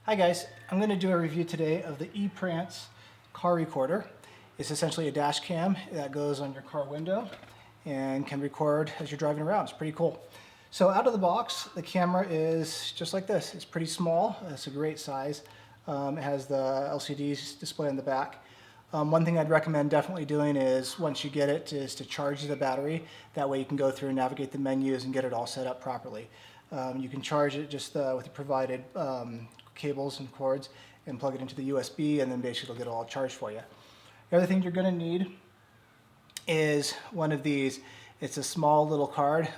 Hi guys, I'm going to do a review today of the E-PRANCE car recorder. It's essentially a dash cam that goes on your car window and can record as you're driving around. It's pretty cool. So out of the box, the camera is just like this. It's pretty small. It's a great size. It has the LCD display in the back. One thing I'd recommend definitely doing is once you get it is to charge the battery. That way you can go through and navigate the menus and get it all set up properly. You can charge it just with the provided cables and cords and plug it into the USB, and then basically it'll get it all charged for you. The other thing you're going to need is one of these. It's a small little card.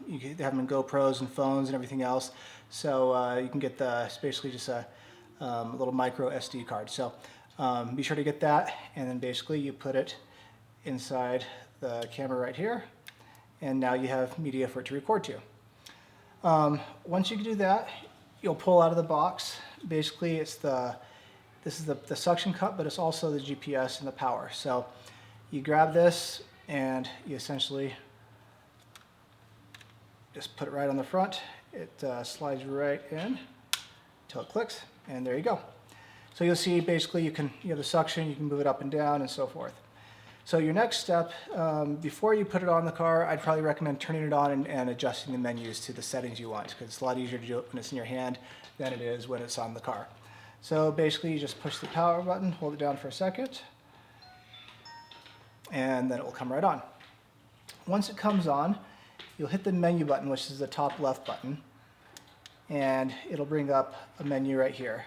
You can have them in GoPros and phones and everything else. So you can get it's basically just a little micro SD card. So be sure to get that, and then basically you put it inside the camera right here, and now you have media for it to record to. Once you do that, you'll pull out of the box. Basically, this is the suction cup, but it's also the GPS and the power. So you grab this and you essentially just put it right on the front. It slides right in until it clicks, and there you go. So you'll see basically you have the suction, you can move it up and down and so forth. So your next step, before you put it on the car, I'd probably recommend turning it on and adjusting the menus to the settings you want, because it's a lot easier to do it when it's in your hand than it is when it's on the car. So basically you just push the power button, hold it down for a second, and then it will come right on. Once it comes on, you'll hit the menu button, which is the top left button, and it'll bring up a menu right here.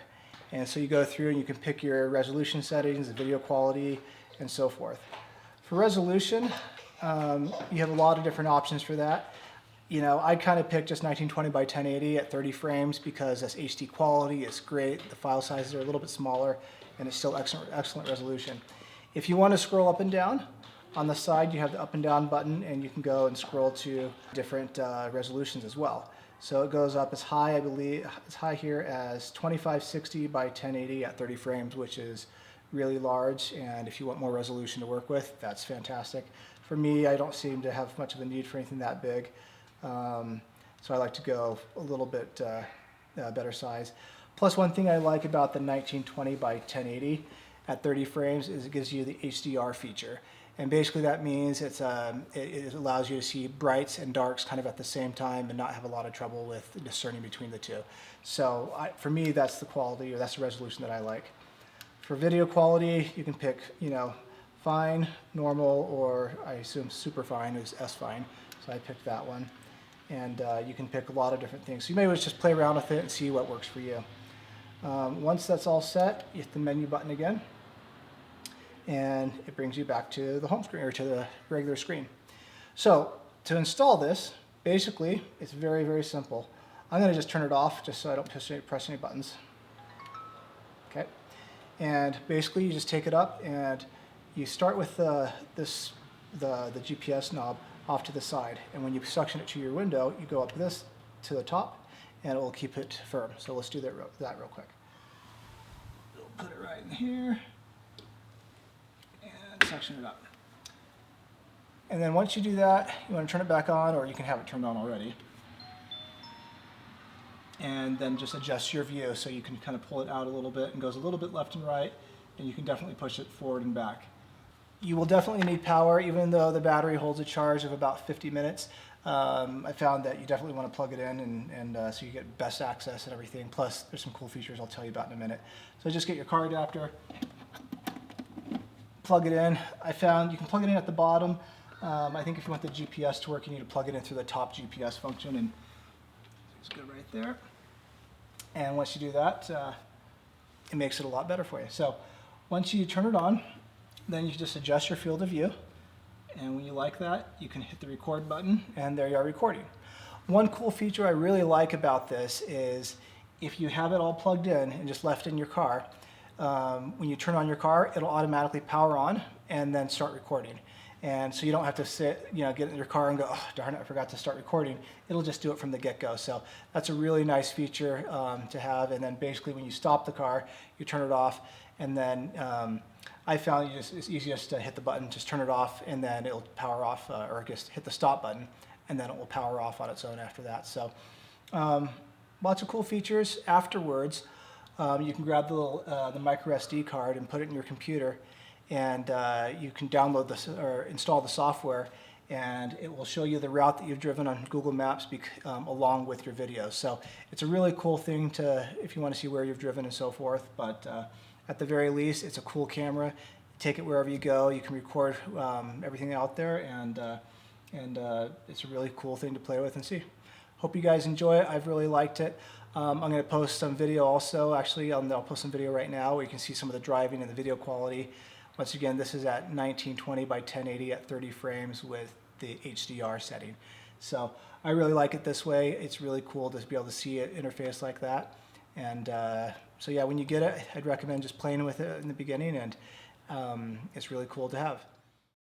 And so you go through and you can pick your resolution settings, the video quality, and so forth. For resolution, you have a lot of different options for that. You know, I kind of picked just 1920 by 1080 at 30 frames because that's HD quality, it's great, the file sizes are a little bit smaller, and it's still excellent resolution. If you want to scroll up and down, on the side you have the up and down button, and you can go and scroll to different resolutions as well. So it goes up as high, I believe, as high here as 2560 by 1080 at 30 frames, which is really large, and if you want more resolution to work with, that's fantastic. For me, I don't seem to have much of a need for anything that big, so I like to go a little bit better size. Plus, one thing I like about the 1920 by 1080 at 30 frames is it gives you the HDR feature. And basically that means it allows you to see brights and darks kind of at the same time and not have a lot of trouble with discerning between the two. So for me, that's the quality, or that's the resolution that I like. For video quality, you can pick, fine, normal, or I assume super fine is S fine. So I picked that one. And you can pick a lot of different things. So you may just play around with it and see what works for you. Once that's all set, you hit the menu button again, and it brings you back to the home screen, or to the regular screen. So to install this, basically, it's very, very simple. I'm going to just turn it off just so I don't press any buttons. Okay. And basically you just take it up and you start with the GPS knob off to the side. And when you suction it to your window, you go up this to the top and it will keep it firm. So let's do that real quick. We'll put it right in here. Suction it up. And then once you do that, you want to turn it back on, or you can have it turned on already. And then just adjust your view so you can kind of pull it out a little bit and goes a little bit left and right, and you can definitely push it forward and back. You will definitely need power, even though the battery holds a charge of about 50 minutes. I found that you definitely want to plug it in, and so you get best access and everything. Plus, there's some cool features I'll tell you about in a minute. So just get your car adapter, plug it in. I found you can plug it in at the bottom. I think if you want the GPS to work, you need to plug it in through the top GPS function, and it's good right there. And once you do that, it makes it a lot better for you. So once you turn it on, then you just adjust your field of view, and when you like that, you can hit the record button, and there you are recording. One cool feature I really like about this is if you have it all plugged in and just left in your car, when you turn on your car, it'll automatically power on and then start recording. And so you don't have to sit, get in your car and go, oh, darn it, I forgot to start recording. It'll just do it from the get-go. So that's a really nice feature to have. And then basically when you stop the car, you turn it off, and then I found it's easiest to hit the button, just turn it off, and then it'll power off, or just hit the stop button, and then it will power off on its own after that. So lots of cool features. Afterwards, you can grab the little the micro SD card and put it in your computer, and you can download this or install the software, and it will show you the route that you've driven on Google Maps along with your videos. So it's a really cool thing to, if you want to see where you've driven and so forth. But at the very least, it's a cool camera. Take it wherever you go. You can record everything out there, and it's a really cool thing to play with and see. Hope you guys enjoy it. I've really liked it. I'm going to post some video also. Actually, I'll post some video right now where you can see some of the driving and the video quality. Once again, this is at 1920 by 1080 at 30 frames with the HDR setting. So I really like it this way. It's really cool to be able to see it interface like that. And so yeah, when you get it, I'd recommend just playing with it in the beginning, and it's really cool to have.